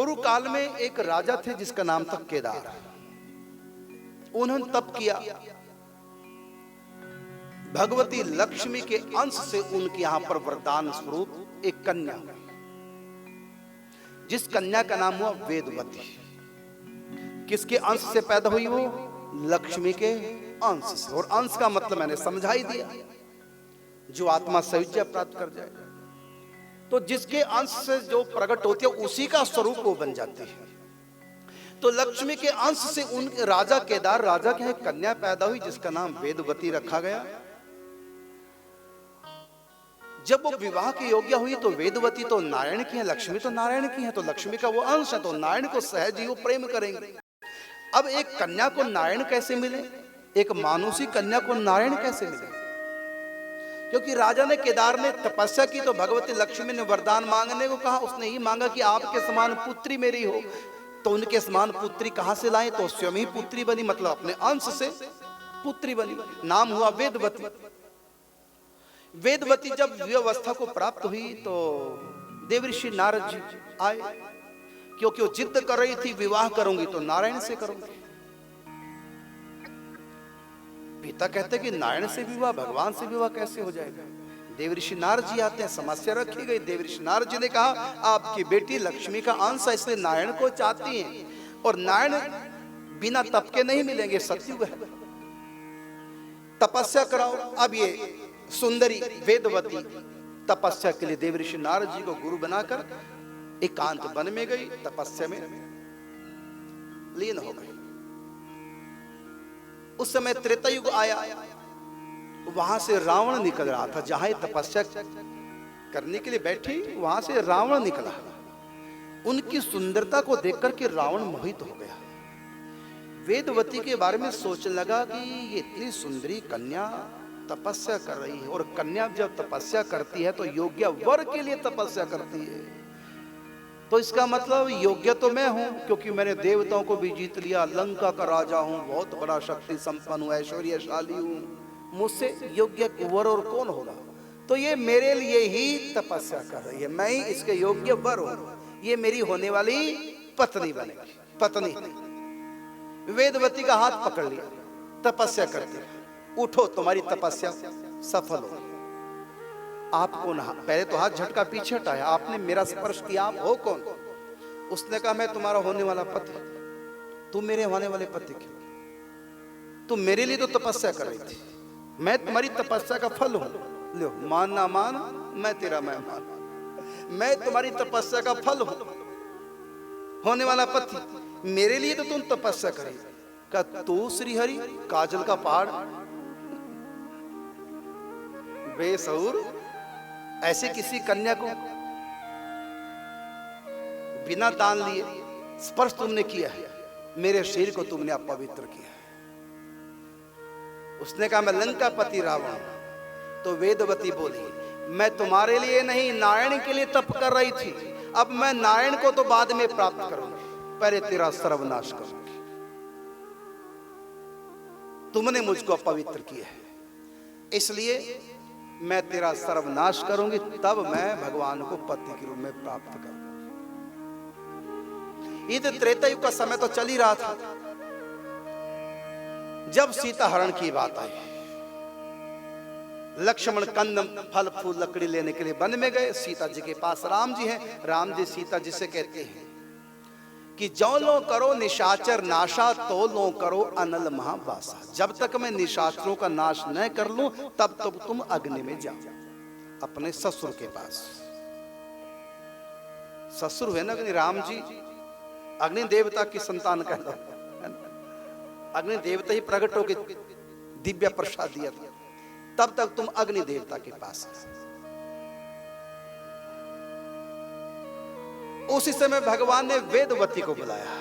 पूर्व काल में एक राजा थे जिसका नाम था केदार। उन्होंने तप किया, भगवती लक्ष्मी के अंश से उनके यहां पर वरदान स्वरूप एक कन्या, जिस कन्या का नाम हुआ वेदवती। किसके अंश से पैदा हुई वो? लक्ष्मी के अंश से। और अंश का मतलब मैंने समझा ही दिया, जो आत्मा सविज्ञा प्राप्त कर जाए, तो जिसके अंश से जो प्रकट होती है उसी का स्वरूप वो बन जाती है। तो लक्ष्मी के अंश से उन राजा केदार, राजा के यहाँ कन्या पैदा हुई जिसका नाम वेदवती रखा गया। जब वो विवाह की योग्य हुई तो वेदवती तो नारायण की है, लक्ष्मी तो नारायण की है, तो लक्ष्मी का वो अंश है, तो नारायण को सहज ही वो प्रेम करेंगे। अब एक कन्या को नारायण कैसे मिले, एक मानुषी कन्या को नारायण कैसे मिले? क्योंकि राजा ने, केदार ने तपस्या की तो भगवती लक्ष्मी ने वरदान मांगने को कहा। उसने ही मांगा कि आपके समान पुत्री मेरी हो। तो उनके समान पुत्री कहां से लाए? तो स्वयं ही पुत्री बनी, मतलब अपने अंश से पुत्री बनी, नाम हुआ वेदवती। वेदवती जब व्यवस्था को प्राप्त हुई तो देवऋषि नारद जी आए, क्योंकि वो जिद कर रही थी विवाह करूंगी तो नारायण से करूंगी। पिता कहते कि नारायण से विवाह, भगवान से विवाह कैसे हो जाएगा? देवऋषि नारद जी आते हैं, समस्या रखी गई। देवऋषि नारद जी ने कहा आपकी बेटी लक्ष्मी का अंश है, इसलिए नारायण को चाहती हैं, और नारायण बिना तप के नहीं मिलेंगे, सत्युग है, तपस्या कराओ। अब ये सुंदरी वेदवती तपस्या के लिए देवऋषि नारद जी को गुरु बनाकर एकांत वन में गई, तपस्या में लीन हो गई। उस समय त्रेता युग आया, वहां से रावण निकल रहा था। जहां तपस्या करने के लिए बैठी वहां से रावण निकला। उनकी सुंदरता को देखकर के रावण मोहित हो गया। वेदवती के बारे में सोचने लगा कि ये इतनी सुंदरी कन्या तपस्या कर रही है, और कन्या जब तपस्या करती है तो योग्य वर के लिए तपस्या करती है, तो इसका मतलब योग्य तो मैं हूं, क्योंकि मैंने देवताओं को भी जीत लिया, लंका का राजा हूं, बहुत बड़ा शक्ति संपन्न हूं, ऐश्वर्यशाली हूं, मुझसे योग्य वर और कौन होगा? तो ये मेरे लिए ही तपस्या कर रही है, मैं ही इसके योग्य वर हूं, ये मेरी होने वाली पत्नी बनेगी। पत्नी वेदवती का हाथ पकड़ लिया, तपस्या करती, उठो तुम्हारी तपस्या सफल हो। आप कौन? पहले तो हाथ झटका पीछे हटाया, आपने मेरा स्पर्श किया, आप हो कौन? उसने कहा मैं तुम्हारा होने वाला पति। तुम मेरे होने वाले पति क्यों? तुम मेरे लिए तो तपस्या कर रही थी, मैं तुम्हारी तपस्या का फल हूं। लो, मान ना मान, मैं तेरा मेहमान, मैं तुम्हारी तपस्या का फल हूं, होने वाला पति। मेरे लिए तो तुम तपस्या करी। का तू श्रीहरि काजल का पहाड़, बेसुर, ऐसे किसी कन्या को बिना दान लिए स्पर्श तुमने किया है, मेरे शरीर को तुमने अपवित्र किया है। उसने कहा मैं लंकापति रावण। तो वेदवती बोली मैं तुम्हारे लिए नहीं, नारायण के लिए तप कर रही थी, अब मैं नारायण को तो बाद में प्राप्त करूंगी, पहले तेरा सर्वनाश करूंगी। तुमने मुझको अपवित्र किया है, इसलिए मैं तेरा सर्वनाश करूंगी, तब मैं भगवान को पति के रूप में प्राप्त करूंगा। ये तो त्रेता युग का समय तो चल ही रहा था। जब सीता हरण की बात आई, लक्ष्मण कंद फल फूल लकड़ी लेने के लिए वन में गए। सीता जी के पास राम जी हैं। राम जी सीता जी से कहते हैं कि जो लो करो निशाचर नाशा, तो लो करो अनल महावासा। जब तक मैं निशाचरों का नाश न कर लूं तब तक तुम अग्नि में जाओ, अपने ससुर के पास। ससुर है ना राम जी, अग्नि देवता की संतान कहता, अग्नि देवता ही प्रकट होकर दिव्य प्रसाद दिया था, तब तक तुम अग्नि देवता के पास। उसी समय भगवान ने वेदवती को बुलाया।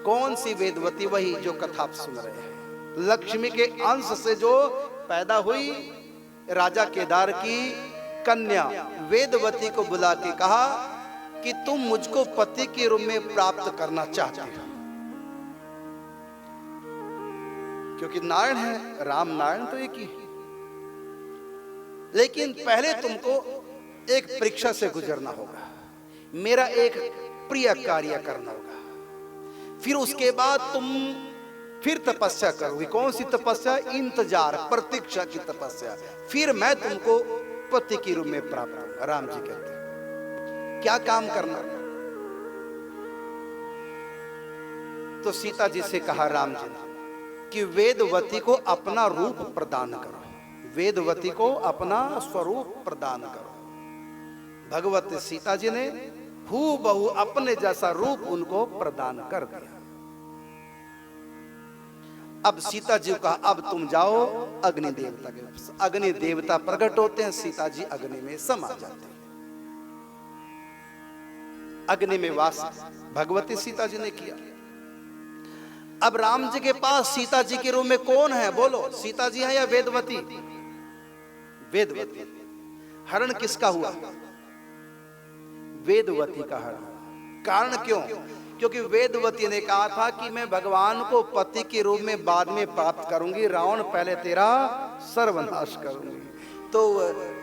कौन सी वेदवती? वही जो कथा आप सुन रहे हैं, लक्ष्मी के अंश से जो पैदा हुई राजा केदार की कन्या वेदवती को बुला के कहा कि तुम मुझको पति के रूप में प्राप्त करना चाहते हो, क्योंकि नारायण है, राम नारायण तो एक ही है, लेकिन पहले तुमको एक परीक्षा से गुजरना होगा। मेरा एक प्रिय कार्य करना होगा। फिर उसके बाद तुम फिर तपस्या करोगे। कौन सी तपस्या? इंतजार, प्रतीक्षा की तपस्या। फिर मैं तुमको पति के रूप में प्राप्त होगा। राम जी कहते हैं क्या काम करना? तो सीता जी से कहा राम जी ने कि वेदवती को अपना रूप प्रदान करो, वेदवती को अपना स्वरूप प्रदान करो। भगवती सीता जी ने हूबहू अपने जैसा रूप उनको प्रदान कर दिया। अब सीता जी का अब तुम जाओ अग्नि देवता के। अग्नि देवता प्रकट होते हैं, सीता जी अग्नि में समा जाते हैं। अग्नि में वास भगवती सीता जी ने किया। अब राम जी के पास सीता जी के रूप में कौन है? बोलो, सीता जी है या वेदवती? वेदवती। हरण किसका हुआ? वेदवती का हरण। कारण क्यों? क्योंकि वेदवती ने कहा था कि मैं भगवान को पति के रूप में बाद में प्राप्त करूंगी, रावण पहले तेरा सर्वनाश करूंगी। तो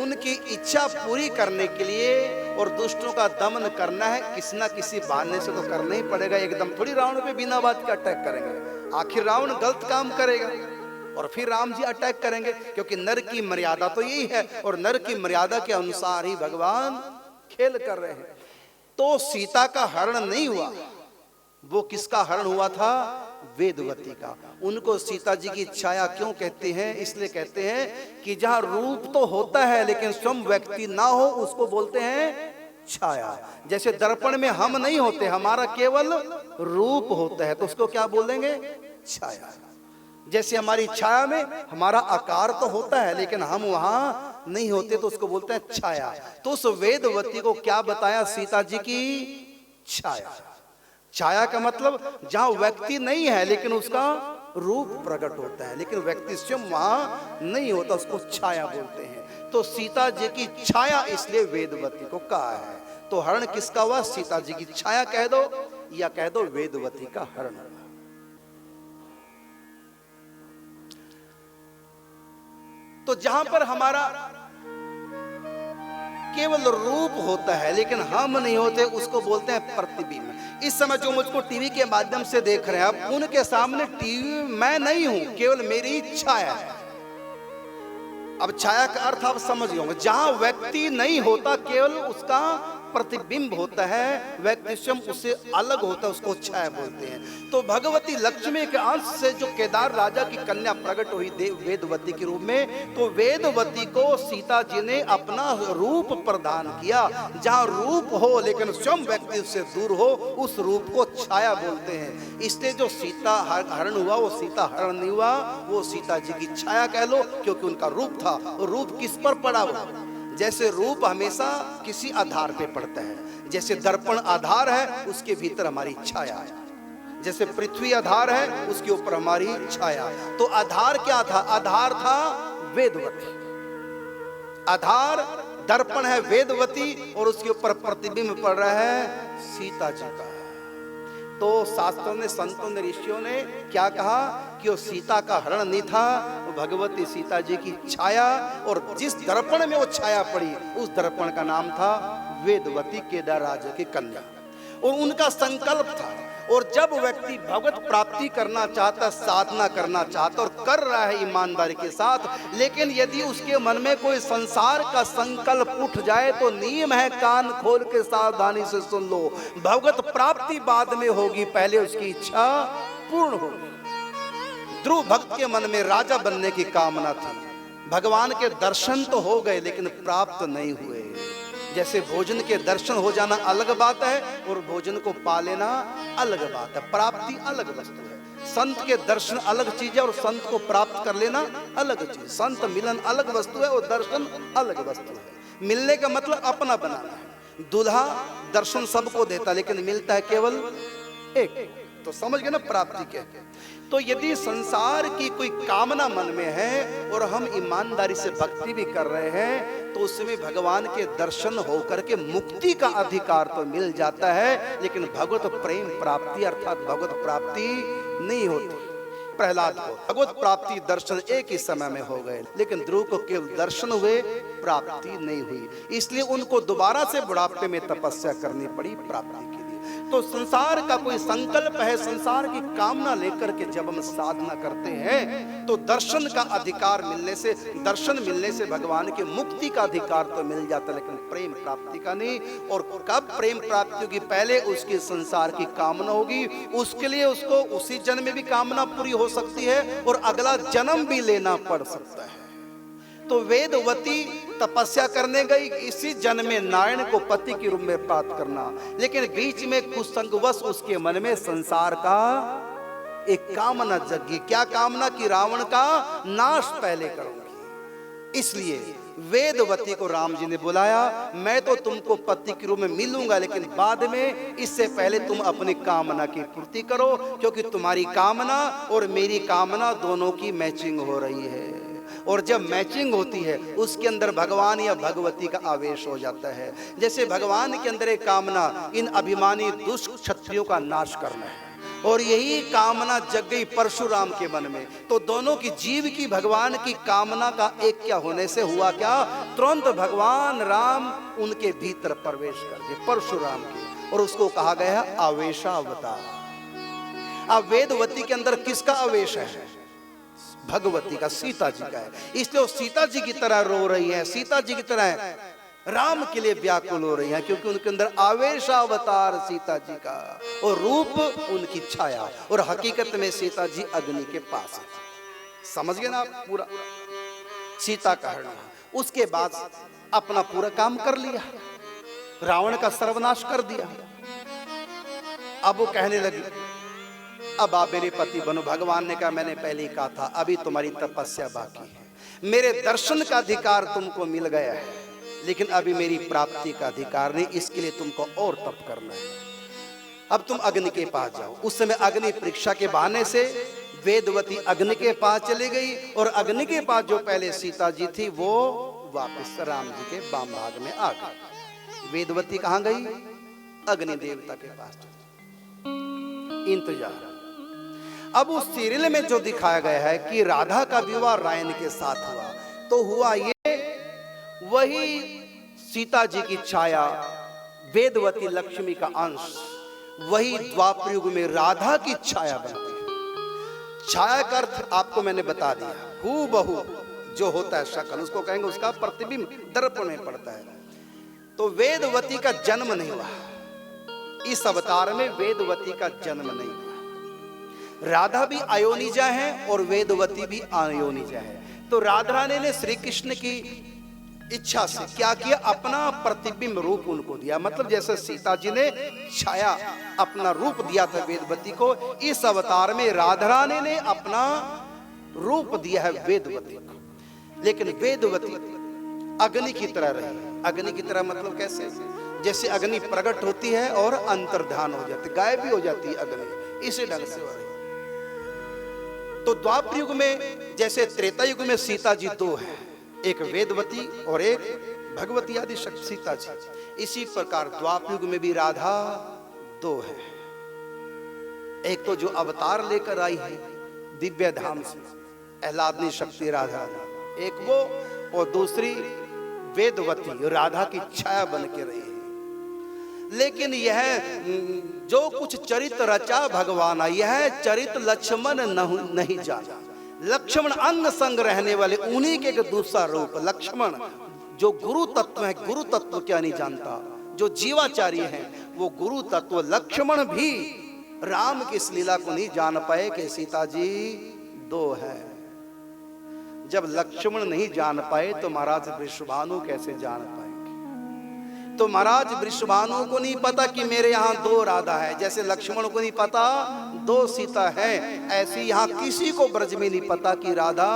उनकी इच्छा पूरी करने के लिए और दुष्टों का दमन करना है, किसी ना किसी बहाने से तो करना ही पड़ेगा। एकदम थोड़ी रावण पे बिना बात के अटैक करेंगे। आखिर रावण गलत काम करेगा और फिर राम जी अटैक करेंगे, क्योंकि नर की मर्यादा तो यही है और नर की मर्यादा के अनुसार ही भगवान खेल कर रहे हैं। तो सीता का हरण नहीं हुआ, वो किसका हरण हुआ था? वेदवती का। उनको सीता जी की छाया क्यों कहते हैं? इसलिए कहते हैं कि जहां रूप तो होता है लेकिन स्वयं व्यक्ति ना हो, उसको बोलते हैं छाया। जैसे दर्पण में हम नहीं होते, हमारा केवल रूप होता है, तो उसको क्या बोलेंगे? छाया। जैसे हमारी छाया में हमारा आकार तो होता है लेकिन हम वहां नहीं होते, तो उसको बोलते हैं छाया। तो उस वेदवती को क्या बताया? सीता जी की छाया। छाया का मतलब जहां व्यक्ति नहीं है लेकिन उसका रूप प्रकट होता है, लेकिन व्यक्ति स्वयं वहां नहीं होता, उसको छाया बोलते हैं। तो सीता जी की छाया इसलिए वेदवती को कहा है। तो हरण किसका हुआ? सीता जी की छाया कह दो या कह दो वेदवती का हरण। तो जहां पर हमारा केवल रूप होता है लेकिन हम नहीं होते, उसको बोलते हैं प्रतिबिंब। इस समय जो मुझको टीवी के माध्यम से देख रहे हैं, अब उनके सामने टीवी मैं नहीं हूं, केवल मेरी छाया है। अब छाया का अर्थ आप समझ गए होंगे। जहां व्यक्ति नहीं होता, केवल उसका प्रतिबिंब होता है, व्यक्ति स्वयं उससे अलग होता है, उसको छाया बोलते हैं। तो भगवती लक्ष्मी के अंश से जो केदार राजा की कन्या प्रकट हुई वेदवती के रूप में, तो वेदवती को सीता जी ने अपना रूप प्रदान किया। जहां रूप हो लेकिन स्वयं व्यक्ति उससे दूर हो, उस रूप को छाया बोलते हैं। इसलिए जो सीता हरण हुआ वो सीता हरण नहीं हुआ, वो सीता जी की छाया कह लो, क्योंकि उनका रूप था। और रूप किस पर पड़ा हुआ? जैसे रूप हमेशा किसी आधार पे पड़ता है, जैसे दर्पण आधार है, उसके भीतर हमारी छाया है। जैसे पृथ्वी आधार है, उसके ऊपर हमारी छाया। तो आधार क्या था? आधार था वेदवती। आधार दर्पण है वेदवती और उसके ऊपर प्रतिबिंब पड़ रहा है सीता जी का। तो शास्त्रों ने, संतों ने, ऋषियों ने क्या कहा कि वो सीता का हरण नहीं था, वो भगवती सीता जी की छाया। और जिस दर्पण में वो छाया पड़ी, उस दर्पण का नाम था वेदवती, केदार राजा की कन्या। और उनका संकल्प था। और जब व्यक्ति भगवत प्राप्ति करना चाहता, साधना करना चाहता और कर रहा है ईमानदारी के साथ, लेकिन यदि उसके मन में कोई संसार का संकल्प उठ जाए, तो नियम है कान खोल के सावधानी से सुन लो, भगवत प्राप्ति बाद में होगी, पहले उसकी इच्छा पूर्ण होगी। ध्रुव भक्त के मन में राजा बनने की कामना थी। भगवान के दर्शन तो हो गए लेकिन प्राप्त नहीं हुए। जैसे भोजन के दर्शन हो जाना अलग बात है और भोजन को पा लेना अलग बात है, प्राप्ति अलग वस्तु है। संत के दर्शन अलग चीज है और संत को प्राप्त कर लेना अलग चीज। संत मिलन अलग वस्तु है और दर्शन अलग वस्तु है। मिलने का मतलब अपना बनाना है। दूल्हा दर्शन सबको देता लेकिन मिलता है केवल एक। तो समझ गए ना प्राप्ति क्या है। तो यदि संसार की कोई कामना मन में है और हम ईमानदारी से भक्ति भी कर रहे हैं, तो उसमें भगवान के दर्शन होकर के मुक्ति का अधिकार तो मिल जाता है, लेकिन भगवत प्रेम प्राप्ति अर्थात भगवत प्राप्ति नहीं होती। प्रहलाद को भगवत प्राप्ति दर्शन एक ही समय में हो गए, लेकिन ध्रुव को केवल दर्शन हुए, प्राप्ति नहीं हुई। इसलिए उनको दोबारा से बुढ़ापे में तपस्या करनी पड़ी प्राप्ति के लिए। तो संसार का कोई संकल्प है, संसार की कामना लेकर के जब हम साधना करते हैं तो दर्शन का अधिकार मिलने से, दर्शन मिलने से भगवान के मुक्ति का अधिकार तो मिल जाता है, लेकिन प्रेम प्राप्ति का नहीं। और कब प्रेम प्राप्ति होगी? पहले उसकी संसार की कामना होगी, उसके लिए उसको उसी जन्म में भी कामना पूरी हो सकती है और अगला जन्म भी लेना पड़ सकता है। तो वेदवती तपस्या करने गई, इसी जन्म में नारायण को पति के रूप में प्राप्त करना, लेकिन बीच में कुसंगवश उसके मन में संसार का एक कामना जगी। क्या कामना? कि रावण का नाश पहले करूंगी। इसलिए वेदवती को राम जी ने बुलाया, मैं तो तुमको पति के रूप में मिलूंगा, लेकिन बाद में, इससे पहले तुम अपनी कामना की पूर्ति करो, क्योंकि तुम्हारी कामना और मेरी कामना दोनों की मैचिंग हो रही है। और जब मैचिंग होती है उसके अंदर भगवान या भगवती का आवेश हो जाता है। जैसे भगवान के अंदर एक कामना इन अभिमानी दुष्ट क्षत्रियों का नाश करना है, और यही कामना जग गई परशुराम के मन में। तो दोनों की, जीव की भगवान की कामना का एक क्या होने से हुआ क्या? तुरंत भगवान राम उनके भीतर प्रवेश कर गए, परशुराम के, और उसको कहा गया है आवेशावतार। अब वेदवती के अंदर किसका आवेश है? भगवती का, सीता जी का है। इसलिए वो सीता जी की तरह रो रही है, सीता जी की तरह राम के लिए व्याकुल हो रही है, क्योंकि उनके अंदर आवेशावतार सीता जी का, और रूप उनकी छाया, और हकीकत में सीता जी अग्नि के पास है। समझ गए ना आप? पूरा सीता का हरण। उसके बाद अपना पूरा काम कर लिया, रावण का सर्वनाश कर दिया। अब वो कहने लगी, अब आप मेरे पति बनो। भगवान ने कहा, मैंने पहले ही कहा था, अभी तुम्हारी तपस्या बाकी है। मेरे दर्शन का अधिकार तुमको मिल गया है, लेकिन अभी मेरी प्राप्ति का अधिकार नहीं, इसके लिए तुमको और तप करना है। अब तुम अग्नि के पास जाओ। उस समय अग्नि परीक्षा के बहाने से वेदवती अग्नि के पास चली गई, और अग्नि के पास जो पहले सीता जी थी वो वापस राम जी के वाम भाग में आ गई। वेदवती कहां गई? अग्नि देवता के पास। इंतजार। अब उस सीरियल में जो दिखाया गया है कि राधा का विवाह रायन के साथ हुआ, तो हुआ ये, वही सीता जी की छाया, वेदवती लक्ष्मी का अंश, वही द्वापर युग में राधा की छाया बनती है। छाया का अर्थ आपको मैंने बता दिया, हूबहू जो होता है शक्ल, उसको कहेंगे उसका प्रतिबिंब दर्पण में पड़ता है। तो वेदवती का जन्म नहीं हुआ, इस अवतार में वेदवती का जन्म नहीं हुआ। राधा भी अयोनिजा है और वेदवती भी अयोनिजा है। तो राधा रानी ने श्री कृष्ण की इच्छा से क्या किया? अपना प्रतिबिंब रूप उनको दिया। मतलब जैसे सीता जी ने छाया अपना रूप दिया था वेदवती को, इस अवतार में राधा रानी ने अपना रूप दिया है वेदवती को। लेकिन वेदवती अग्नि की तरह रही। अग्नि की तरह मतलब कैसे? जैसे अग्नि प्रकट होती है और अंतर्धान हो जाती, गायब भी हो जाती है अग्नि, इसी ढंग से हो रही। तो द्वापर युग में, जैसे त्रेता युग में सीता जी दो है, एक वेदवती और एक भगवती आदि शक्ति सीता जी, इसी प्रकार द्वापर युग में भी राधा दो है। एक तो जो अवतार लेकर आई है दिव्य धाम से, आह्लादनी शक्ति राधा, एक वो, और दूसरी वेदवती राधा की छाया बन के रही है। लेकिन यह जो कुछ चरित्र रचा भगवान, यह चरित्र लक्ष्मण नहीं जाना। लक्ष्मण अंग संग रहने वाले, उन्हीं के एक दूसरा रूप लक्ष्मण, जो गुरु तत्व है, गुरु तत्व क्या नहीं जानता, जो जीवाचार्य है वो गुरु तत्व। लक्ष्मण भी राम की इस लीला को नहीं जान पाए कि सीता जी दो है। जब लक्ष्मण नहीं जान पाए तो महाराज वृषभानु कैसे जान पाएंगे? तो महाराज वृषभानु को नहीं पता कि मेरे यहाँ दो राधा है, जैसे लक्ष्मण को नहीं पता दो सीता है, ऐसे यहाँ किसी को ब्रज में नहीं पता कि राधा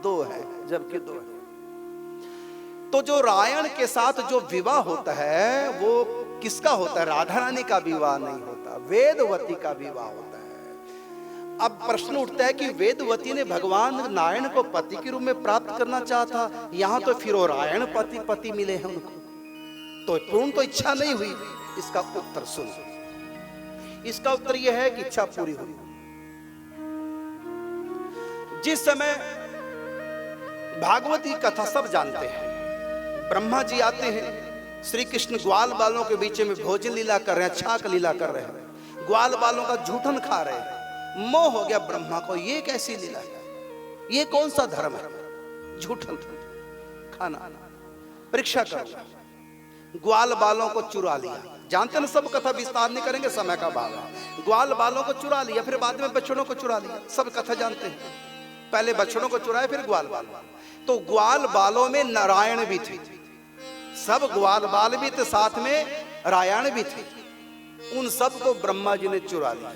दो है, जबकि दो है। तो जो रायण के साथ जो विवाह होता है वो किसका होता है? राधा रानी का विवाह नहीं होता, वेदवती का विवाह होता है। अब प्रश्न उठता है कि वेदवती ने भगवान नारायण को पति के रूप में प्राप्त करना चाहता, यहाँ तो फिर वो रायण पति मिले हैं उनको, तो पूर्ण तो इच्छा नहीं हुई। इसका उत्तर सुनो। इसका उत्तर यह है कि इच्छा पूरी हुई। जिस समय भागवती कथा सब जानते हैं, ब्रह्मा जी आते हैं, श्री कृष्ण ग्वाल बालों के बीच में भोजन लीला कर रहे हैं, छाक लीला कर रहे हैं, ग्वाल बालों का झूठन खा रहे हैं। मोह हो गया ब्रह्मा को, ये कैसी लीला है, ये कौन सा धर्म है, झूठन खाना। परीक्षा करो, ग्वाल बालों को चुरा लिया। जानते ना, सब कथा विस्तार नहीं करेंगे, समय का भाग है। ग्वाल बालों को चुरा लिया, फिर बाद में बछड़ों को चुरा लिया, सब कथा जानते हैं। पहले बछड़ों को चुराया, फिर ग्वाल बाल। तो ग्वाल बालों में नारायण भी थे, सब ग्वाल बाल भी थे, साथ में रायण भी थे। उन सब को ब्रह्मा जी ने चुरा लिया।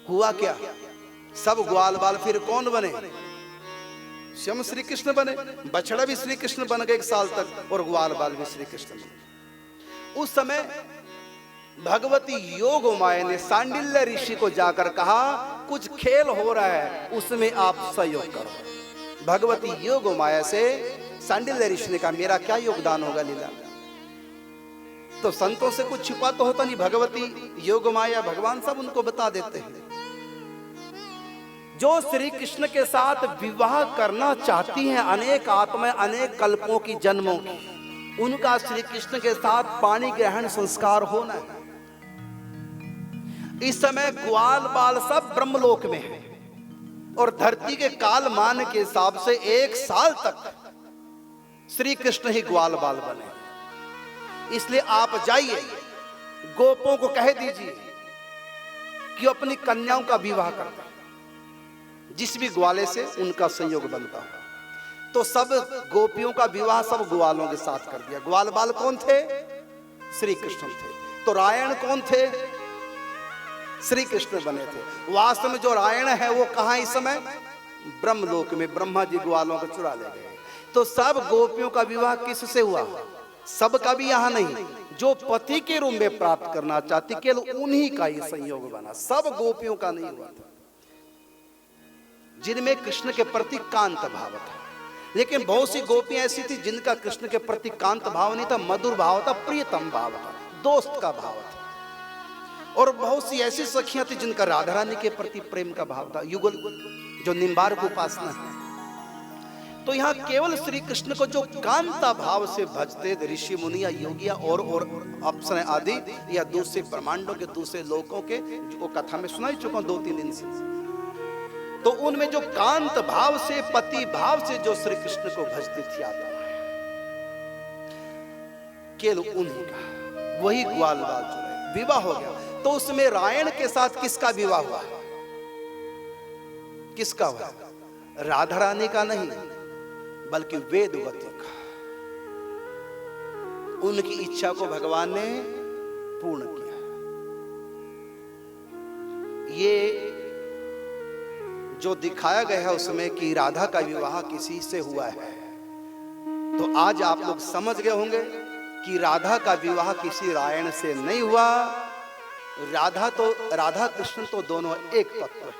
हुआ क्या, सब ग्वाल बाल फिर कौन बने, स्वयं श्री कृष्ण बने। बछड़ा भी श्री कृष्ण बन गए 1 साल तक, और ग्वाल बाल भी श्री कृष्ण बने। उस समय भगवती योग माया ने सांडिल्य ऋषि को जाकर कहा, कुछ खेल हो रहा है, उसमें आप सहयोग करो। भगवती योग माया से सांडिल्य ऋषि ने कहा, मेरा क्या योगदान होगा लीला में। तो संतों से कुछ छिपा तो होता नहीं, भगवती योग माया भगवान सब उनको बता देते हैं। जो श्री कृष्ण के साथ विवाह करना चाहती हैं, अनेक आत्माएं, अनेक कल्पों की, जन्मों की, उनका श्री कृष्ण के साथ पाणी ग्रहण संस्कार होना है। इस समय ग्वाल बाल सब ब्रह्मलोक में है, और धरती के काल मान के हिसाब से 1 साल तक श्री कृष्ण ही ग्वाल बाल बने। इसलिए आप जाइए, गोपों को कह दीजिए कि अपनी कन्याओं का विवाह कर दें, जिस भी ग्वाले से उनका संयोग बनता हो। तो सब गोपियों का विवाह सब ग्वालों के साथ कर दिया। ग्वाल बाल कौन थे, श्री कृष्ण थे। तो रायण कौन थे, श्री कृष्ण बने थे। वास्तव में जो रायण है वो कहां इस समय, ब्रह्मलोक में। ब्रह्मा जी ग्वालों को चुरा ले गए। तो सब गोपियों का विवाह किससे हुआ, सब का भी यहां नहीं, जो पति के रूप में प्राप्त करना चाहती, केवल उन्हीं का ही संयोग बना, सब गोपियों का नहीं हुआ था, जिनमें कृष्ण के प्रति कांत भाव था। लेकिन बहुत सी गोपियां ऐसी थी जिनका कृष्ण के प्रति कांत भाव नहीं था, मधुर भाव था, प्रियतम भाव था, दोस्त का भाव था। और बहुत सी ऐसी सखियां थी जिनका राधा रानी के प्रति प्रेम का भाव था, युगल, जो निम्बार्क उपासना है। तो यहाँ केवल श्री कृष्ण को जो कांता भाव से भजते ऋषि मुनि या योगिया और अप्सराएं आदि, या दूसरे ब्रह्मांडों के दूसरे लोकों के, जो कथा में सुनाई चुका 2-3 दिन से, तो उनमें जो कांत भाव से, पति भाव से जो श्री कृष्ण को भजती थी आत्मा, केवल उन्हीं का, वही ग्वाल बाल जो विवाह हो गया। तो उसमें रायण के साथ किसका विवाह हुआ, किसका हुआ, राधा रानी का नहीं, बल्कि वेदवती का। उनकी इच्छा को भगवान ने पूर्ण किया। ये जो दिखाया गया है उसमें कि राधा का विवाह किसी से हुआ है, तो आज आप लोग समझ गए होंगे कि राधा का विवाह किसी रायण से नहीं हुआ। राधा कृष्ण तो दोनों एक तत्व है।